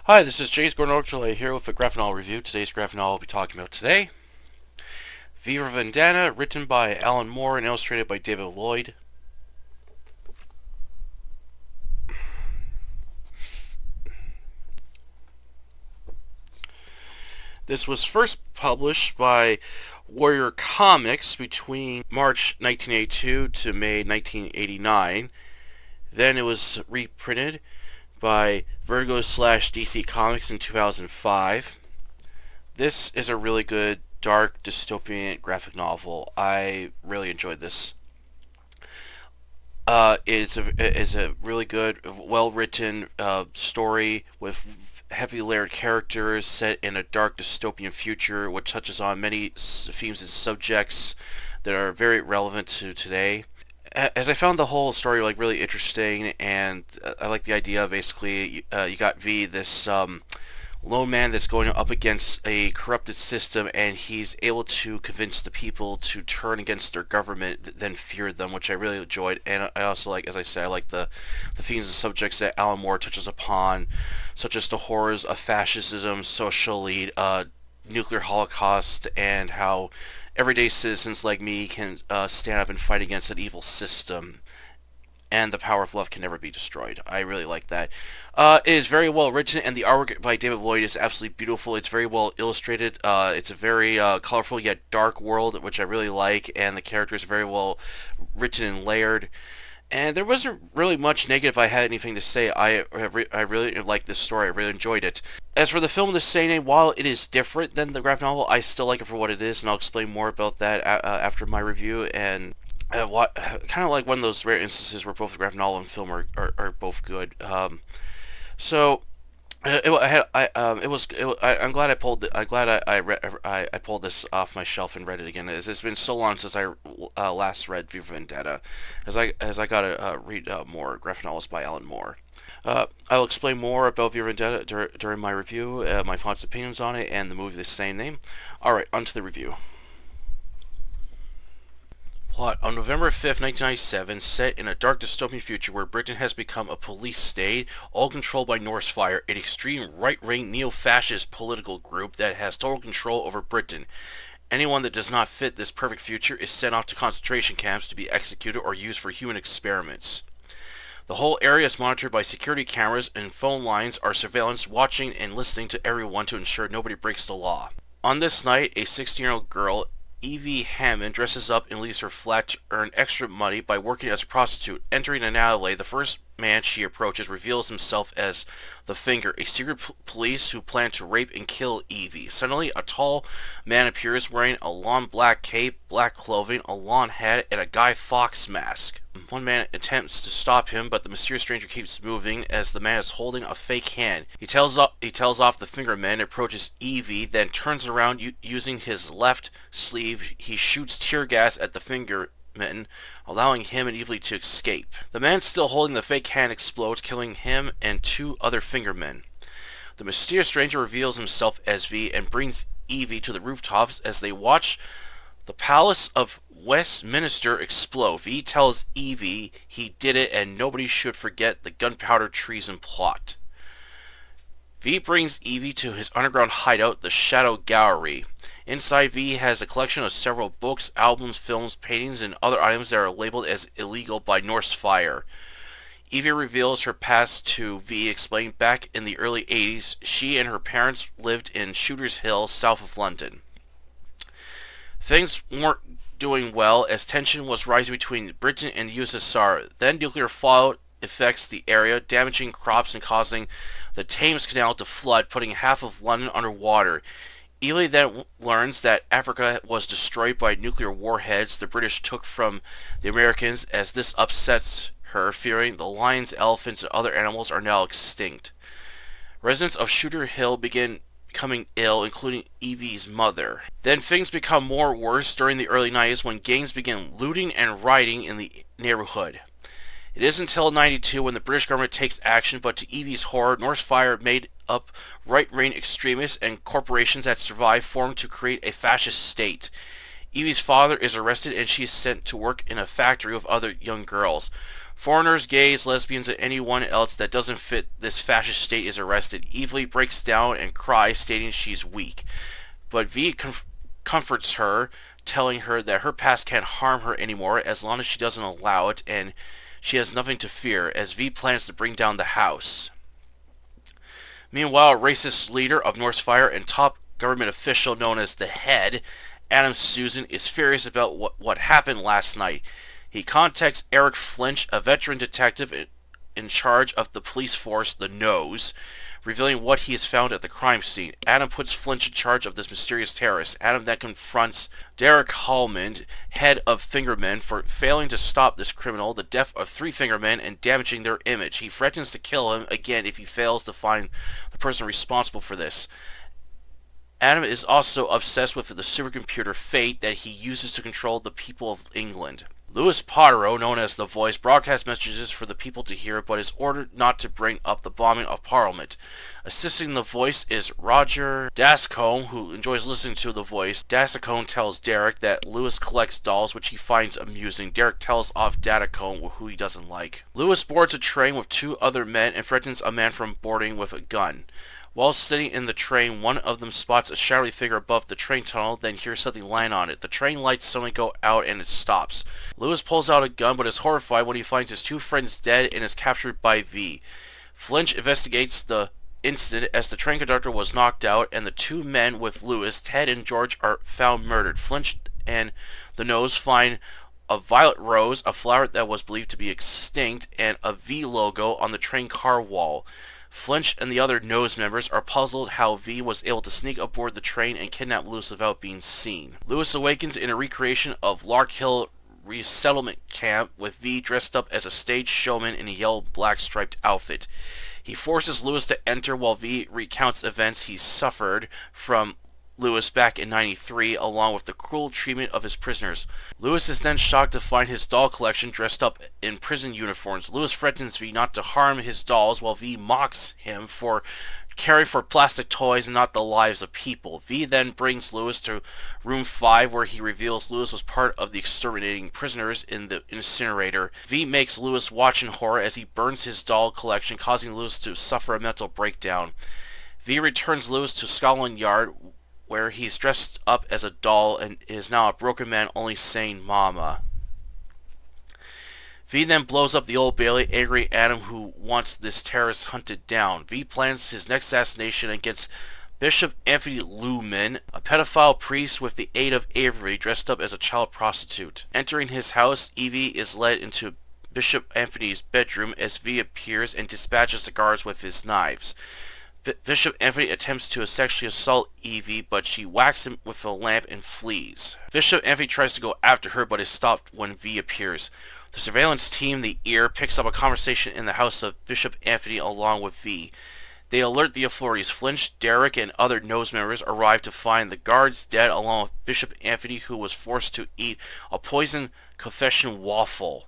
Hi, this is James Gordon here with a graphic novel review. Today's graphic novel I'll be talking about today. For Vendetta, written by Alan Moore and illustrated by David Lloyd. This was first published by Warrior Comics between March 1982 to May 1989. Then it was reprinted by Vertigo/DC Comics in 2005. This is a really good, dark, dystopian graphic novel. I really enjoyed this. It's a really good, well-written story with heavy layered characters set in a dark dystopian future, which touches on many themes and subjects that are very relevant to today. As I found the whole story really interesting, and I like the idea. Basically, you got V, this lone man that's going up against a corrupted system, and he's able to convince the people to turn against their government, then fear them, which I really enjoyed. And I also like, as I said, I like the themes and subjects that Alan Moore touches upon, such as the horrors of fascism, social elite, nuclear holocaust, and how everyday citizens like me can stand up and fight against an evil system, and the power of love can never be destroyed. I really like that. It is very well written, and the artwork by David Lloyd is absolutely beautiful. It's very well illustrated. It's a very colorful yet dark world, which I really like, and the characters are very well written and layered. And there wasn't really much negative I had anything to say. I really liked this story. I really enjoyed it. As for the film, the same name, while it is different than the graphic novel, I still like it for what it is, and I'll explain more about that after my review. And kind of like one of those rare instances where both the graphic novel and film are both good. I'm glad I pulled. I'm glad I pulled this off my shelf and read it again. It's been so long since I last read V for Vendetta, as I gotta read more graphic novels by Alan Moore. I'll explain more about V for Vendetta during my review, my thoughts, opinions on it, and the movie of the same name. All right, on to the review. Plot: on November 5th, 1997, set in a dark dystopian future where Britain has become a police state, all controlled by Norse Fire, an extreme right-wing neo-fascist political group that has total control over Britain. Anyone that does not fit this perfect future is sent off to concentration camps to be executed or used for human experiments. The whole area is monitored by security cameras, and phone lines are surveillance, watching and listening to everyone to ensure nobody breaks the law. On this night, a 16-year-old girl, Evie Hammond, dresses up and leaves her flat to earn extra money by working as a prostitute. Entering an alley, the first man she approaches reveals himself as the Finger, a secret police who plan to rape and kill Evie. Suddenly, a tall man appears wearing a long black cape, black clothing, a long hat, and a Guy Fawkes mask. One man attempts to stop him, but the mysterious stranger keeps moving as the man is holding a fake hand. He tells off the Finger man, approaches Evie, then turns around using his left sleeve. He shoots tear gas at the Finger man, allowing him and Evie to escape. The man still holding the fake hand explodes, killing him and two other Finger men. The mysterious stranger reveals himself as V and brings Evie to the rooftops. As they watch the Palace of Westminster explode, V tells Evie he did it and nobody should forget the Gunpowder treason plot. V brings Evie to his underground hideout, the Shadow Gallery. Inside, V has a collection of several books, albums, films, paintings, and other items that are labeled as illegal by Norse Fire. Evie reveals her past to V, explaining back in the early 80s, she and her parents lived in Shooters Hill, south of London. Things weren't doing well as tension was rising between Britain and the USSR. Then nuclear fallout affects the area, damaging crops and causing the Thames Canal to flood, putting half of London underwater. Evie then learns that Africa was destroyed by nuclear warheads the British took from the Americans, as this upsets her, fearing the lions, elephants, and other animals are now extinct. Residents of Shooter Hill begin becoming ill, including Evie's mother. Then things become more worse during the early 90s when gangs begin looting and rioting in the neighborhood. It isn't until 92 when the British government takes action, but to Evie's horror, Norse Fire made up right-wing extremists and corporations that survived formed to create a fascist state. Evie's father is arrested and she is sent to work in a factory with other young girls. Foreigners, gays, lesbians, and anyone else that doesn't fit this fascist state is arrested. Evie breaks down and cries, stating she's weak. But V comforts her, telling her that her past can't harm her anymore as long as she doesn't allow it, and she has nothing to fear, as V plans to bring down the house. Meanwhile, a racist leader of Northfire and top government official known as the Head, Adam Susan, is furious about what happened last night. He contacts Eric Flinch, a veteran detective in charge of the police force, the Nose, revealing what he has found at the crime scene. Adam puts Flinch in charge of this mysterious terrorist. Adam then confronts Derek Hallman, head of Fingermen, for failing to stop this criminal, the death of 3 Fingermen, and damaging their image. He threatens to kill him again if he fails to find the person responsible for this. Adam is also obsessed with the supercomputer Fate that he uses to control the people of England. Louis Potero, known as The Voice, broadcasts messages for the people to hear, but is ordered not to bring up the bombing of Parliament. Assisting The Voice is Roger Dascombe, who enjoys listening to The Voice. Dascombe tells Derek that Louis collects dolls, which he finds amusing. Derek tells off Dascombe, who he doesn't like. Louis boards a train with 2 other men and threatens a man from boarding with a gun. While sitting in the train, one of them spots a shadowy figure above the train tunnel, then hears something land on it. The train lights suddenly go out and it stops. Lewis pulls out a gun but is horrified when he finds his 2 friends dead and is captured by V. Flinch investigates the incident as the train conductor was knocked out, and the 2 men with Lewis, Ted and George, are found murdered. Flinch and the Nose find a violet rose, a flower that was believed to be extinct, and a V logo on the train car wall. Flinch and the other Nose members are puzzled how V was able to sneak aboard the train and kidnap Lewis without being seen. Lewis awakens in a recreation of Lark Hill resettlement camp with V dressed up as a stage showman in a yellow-black striped outfit. He forces Lewis to enter while V recounts events he suffered from Lewis back in '93, along with the cruel treatment of his prisoners. Lewis is then shocked to find his doll collection dressed up in prison uniforms. Lewis threatens V not to harm his dolls, while V mocks him for caring for plastic toys and not the lives of people. V then brings Lewis to room 5, where he reveals Lewis was part of the exterminating prisoners in the incinerator. V makes Lewis watch in horror as he burns his doll collection, causing Lewis to suffer a mental breakdown. V returns Lewis to Scotland Yard, where he's dressed up as a doll and is now a broken man only saying "Mama." V then blows up the Old Bailey, angry Adam, who wants this terrorist hunted down. V plans his next assassination against Bishop Anthony Lumen, a pedophile priest with the aid of Avery, dressed up as a child prostitute. Entering his house, Evie is led into Bishop Anthony's bedroom as V appears and dispatches the guards with his knives. Bishop Anthony attempts to sexually assault Evie, but she whacks him with a lamp and flees. Bishop Anthony tries to go after her, but is stopped when V appears. The surveillance team, the Ear, picks up a conversation in the house of Bishop Anthony along with V. They alert the authorities. Flinch, Derek, and other Nose members arrive to find the guards dead, along with Bishop Anthony, who was forced to eat a poison confession waffle.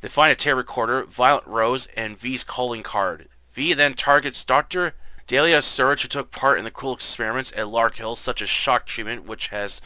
They find a tape recorder, Violet Rose, and V's calling card. V then targets Dr. Dahlia Surge, who took part in the cruel experiments at Lark Hill, such as shock treatment, which has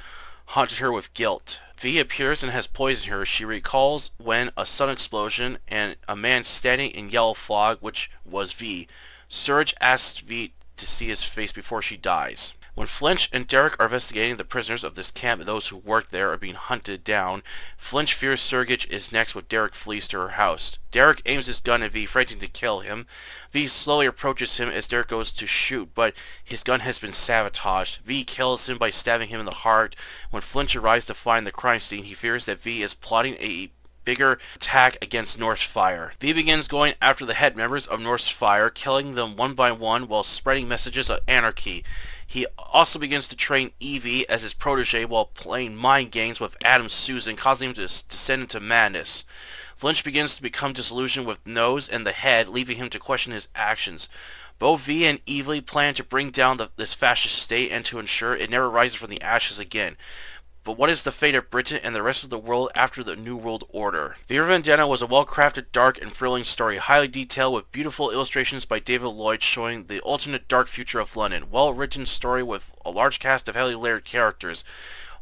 haunted her with guilt. V appears and has poisoned her. She recalls when a sudden explosion and a man standing in yellow fog, which was V. Surge asks V to see his face before she dies. When Flinch and Derek are investigating the prisoners of this camp and those who work there are being hunted down, Flinch fears Surge is next when Derek flees to her house. Derek aims his gun at V, threatening to kill him. V slowly approaches him as Derek goes to shoot, but his gun has been sabotaged. V kills him by stabbing him in the heart. When Flinch arrives to find the crime scene, he fears that V is plotting a bigger attack against Northfire. V begins going after the head members of Northfire, killing them one by one while spreading messages of anarchy. He also begins to train Evie as his protege while playing mind games with Adam Susan, causing him to descend into madness. Flinch begins to become disillusioned with Nose and the Head, leaving him to question his actions. Both V and Evie plan to bring down this fascist state and to ensure it never rises from the ashes again. But what is the fate of Britain and the rest of the world after the New World Order? For Vendetta was a well-crafted, dark, and thrilling story, highly detailed with beautiful illustrations by David Lloyd showing the alternate dark future of London. Well-written story with a large cast of heavily layered characters.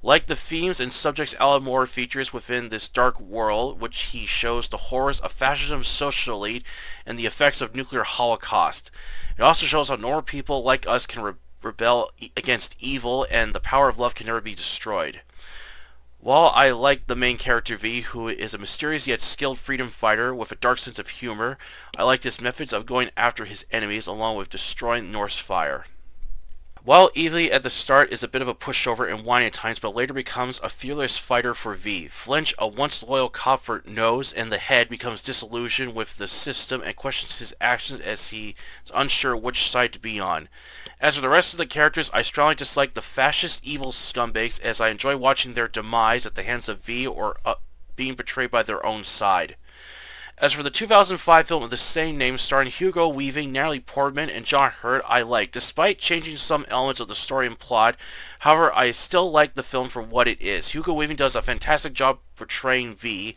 Like the themes and subjects Alan Moore features within this dark world, which he shows the horrors of fascism, social elite, and the effects of nuclear holocaust. It also shows how normal people like us can rebel against evil, and the power of love can never be destroyed. While I like the main character V, who is a mysterious yet skilled freedom fighter with a dark sense of humor, I like his methods of going after his enemies along with destroying Norse fire. While Evie at the start is a bit of a pushover and whiny at times, but later becomes a fearless fighter for V. Flinch, a once loyal cop for Nose and the Head, becomes disillusioned with the system and questions his actions as he is unsure which side to be on. As for the rest of the characters, I strongly dislike the fascist evil scumbags, as I enjoy watching their demise at the hands of V or being betrayed by their own side. As for the 2005 film of the same name starring Hugo Weaving, Natalie Portman, and John Hurt, I like. Despite changing some elements of the story and plot, however, I still like the film for what it is. Hugo Weaving does a fantastic job portraying V.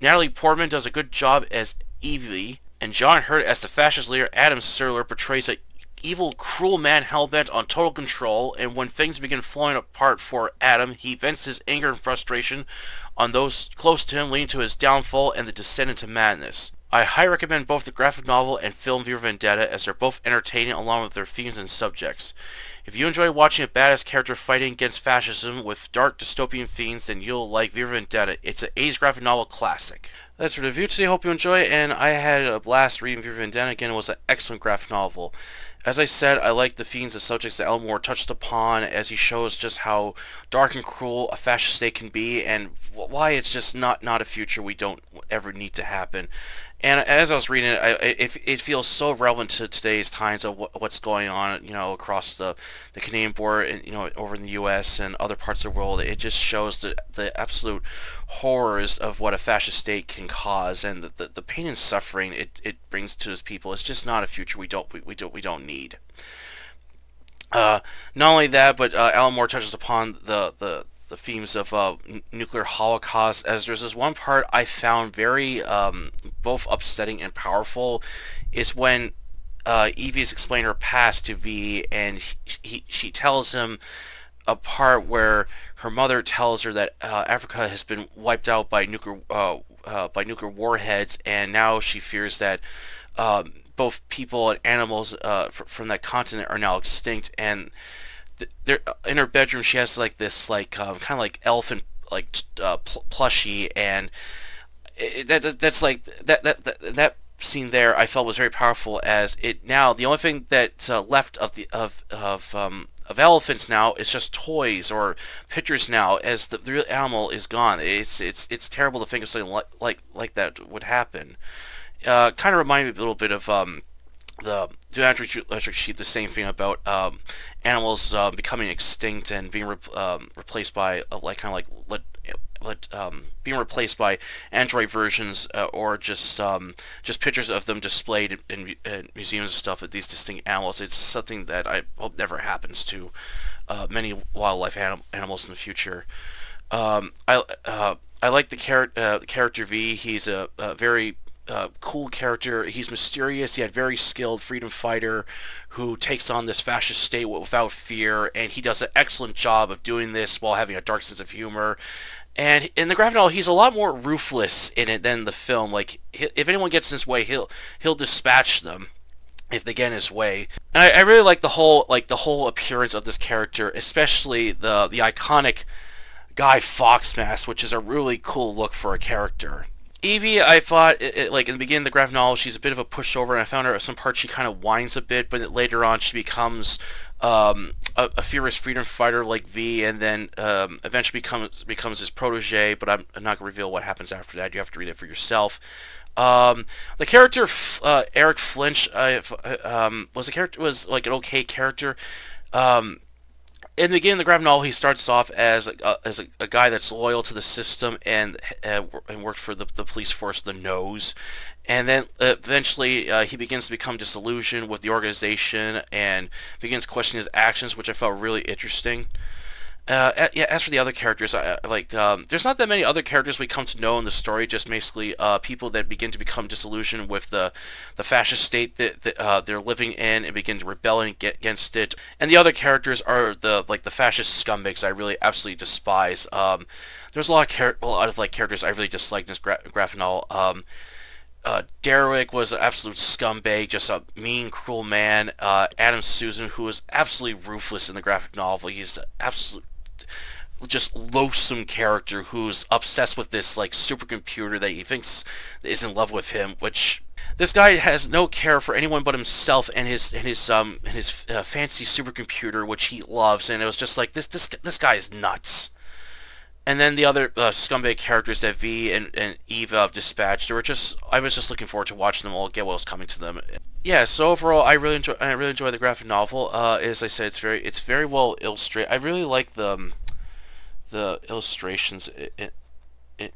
Natalie Portman does a good job as Evie, and John Hurt as the fascist leader Adam Sandler portrays a evil, cruel man hell-bent on total control, and when things begin falling apart for Adam, he vents his anger and frustration on those close to him, leading to his downfall and the descent into madness. I highly recommend both the graphic novel and film For Vendetta, as they're both entertaining along with their themes and subjects. If you enjoy watching a badass character fighting against fascism with dark dystopian themes, then you'll like For Vendetta. It's an 80s graphic novel classic. That's the review today. Hope you enjoy it, and I had a blast reading For Vendetta. Again, it was an excellent graphic novel. As I said, I like the themes and subjects that Alan Moore touched upon, as he shows just how dark and cruel a fascist state can be, and why it's just not a future we don't ever need to happen. And as I was reading it, it feels so relevant to today's times of what's going on, across the Canadian border, and over in the U.S. and other parts of the world. It just shows the absolute horrors of what a fascist state can cause, and the pain and suffering it brings to its people. It's just not a future we don't need. Not only that, but Alan Moore touches upon the themes of nuclear holocaust, as there's this one part I found very both upsetting and powerful, is when Evie is explaining her past to V, and she tells him a part where her mother tells her that Africa has been wiped out by nuclear warheads, and now she fears that both people and animals from that continent are now extinct. And in her bedroom, she has this kind of like elephant plushie, and that scene there I felt was very powerful, as it now the only thing that's left of elephants now is just toys or pictures now, as the real animal is gone. It's terrible to think of something like that would happen. Kind of reminded me a little bit of the Electric Sheep, the same thing about animals becoming extinct and being replaced by being replaced by Android versions, or just pictures of them displayed in museums and stuff of these distinct animals. It's something that I hope never happens to many wildlife animals in the future. I like the character V. He's a very cool character. He's mysterious yet very skilled freedom fighter who takes on this fascist state without fear, and he does an excellent job of doing this while having a dark sense of humor. And in the graphic novel, he's a lot more ruthless in it than the film. Like, if anyone gets in his way, he'll dispatch them if they get in his way. And I really like the whole appearance of this character, especially the iconic Guy Fawkes mask, which is a really cool look for a character. Evie, I thought, like in the beginning of the graphic novel, she's a bit of a pushover, and I found her at some parts she kind of whines a bit, but later on she becomes a furious freedom fighter like V, and then eventually becomes his protege. But I'm not going to reveal what happens after that. You have to read it for yourself. The character Eric Flinch was like an okay character. In the beginning of the graphic novel, he starts off as a guy that's loyal to the system and works for the police force, the Nose. And then eventually he begins to become disillusioned with the organization and begins questioning his actions, which I felt really interesting. Yeah, as for the other characters, there's not that many other characters we come to know in the story. Just basically, people that begin to become disillusioned with the fascist state that they're living in and begin to rebel against it. And the other characters are the fascist scumbags I really absolutely despise. There's a lot of characters I really dislike in this graphic novel. Derrick was an absolute scumbag, just a mean, cruel man. Adam Susan, who is absolutely ruthless in the graphic novel. He's an absolute just loathsome character who's obsessed with this supercomputer that he thinks is in love with him, which this guy has no care for anyone but himself and his fancy supercomputer, which he loves. And it was just like this guy is nuts. And then the other scumbag characters that V and Eva dispatched, I was just looking forward to watching them all get what was coming to them. Yeah, so overall, I really enjoy the graphic novel. As I said, it's very well illustrated. I really like the illustrations in it.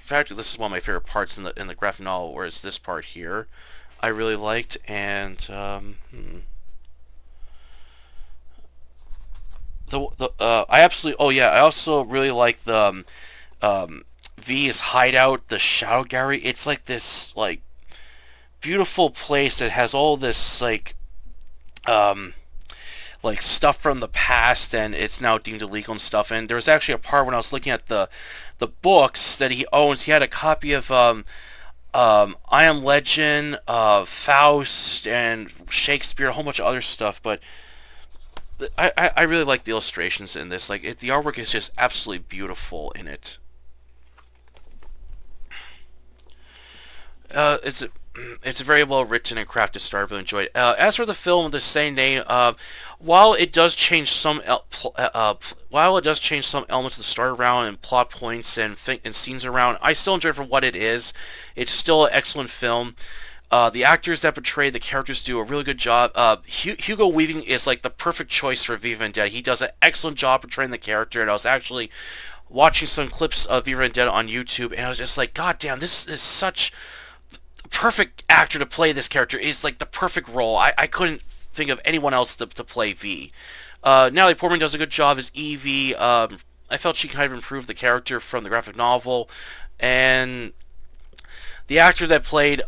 Practically, this is one of my favorite parts in the graphic novel, whereas this part here, I really liked. And I absolutely, oh yeah, I also really like the V's hideout, the Shadow Gallery. It's like this beautiful place that has all this stuff from the past, and it's now deemed illegal and stuff. And there was actually a part when I was looking at the books that he owns. He had a copy of I Am Legend, Faust, and Shakespeare, a whole bunch of other stuff. But I really like the illustrations in this. The artwork is just absolutely beautiful in it. It's a very well written and crafted story. I really enjoyed it. As for the film of the same name, while it does change some elements of the story around and plot points and scenes around, I still enjoy it for what it is. It's still an excellent film. The actors that portray the characters do a really good job. Hugo Weaving is the perfect choice for V Vendetta. He does an excellent job portraying the character, and I was actually watching some clips of V Vendetta on YouTube, and I was just like, God damn, this is such perfect actor to play this character. Is the perfect role. I couldn't think of anyone else to play V. Natalie Portman does a good job as Evie. I felt she kind of improved the character from the graphic novel, and the actor that played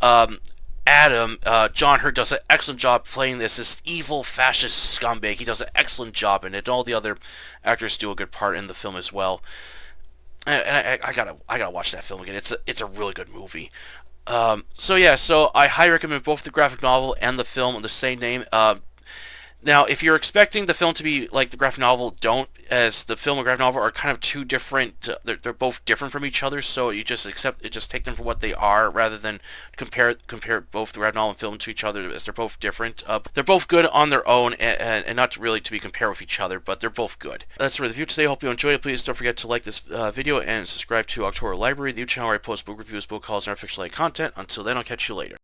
Adam, John Hurt, does an excellent job playing this evil fascist scumbag. He does an excellent job in it. All the other actors do a good part in the film as well. And I gotta watch that film again. It's a really good movie. So I highly recommend both the graphic novel and the film of the same name. Now, if you're expecting the film to be like the graphic novel, don't, as the film and graphic novel are kind of two different, they're both different from each other, so you just just take them for what they are, rather than compare both the graphic novel and film to each other, as they're both different. They're both good on their own, and not really to be compared with each other, but they're both good. That's the review today. I hope you enjoyed it. Please don't forget to like this video and subscribe to October Library, the YouTube channel where I post book reviews, book hauls, and our fiction-related content. Until then, I'll catch you later.